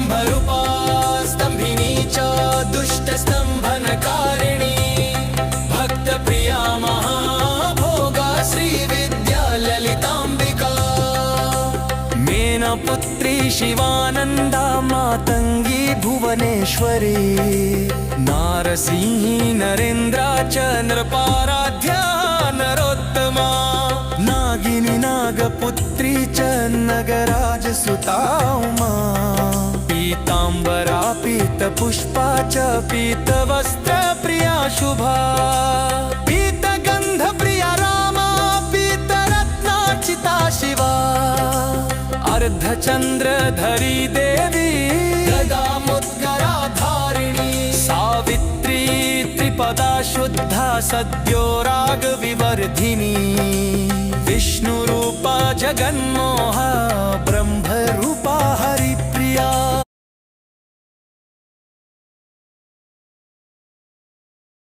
स्तंभरूपा स्तंभिनी च दुष्टस्तंभनकारिणी भक्तप्रिया महाभोगा श्रीविद्या ललितांबिका मेनपुत्री शिवानंदा मातंगी भुवनेश्वरी नारसिंही नरेंद्रा च नृपाराध्या नरोत्तमा नागिनी नागपुत्री च नगराजसुता उमा पीतांबरा पीतपुष्पा च पीतवस्त्रप्रिया शुभा पीतगंधप्रिया रामा पीतरत्नार्चिता शिवा अर्धचंद्रधरी देवी गदामुद्गराधारिणी सावित्री त्रिपदा शुद्धा सद्यो रागविवर्धिनी विष्णुरूपा जगन्मोहा ब्रह्मरूपा हरिप्रिया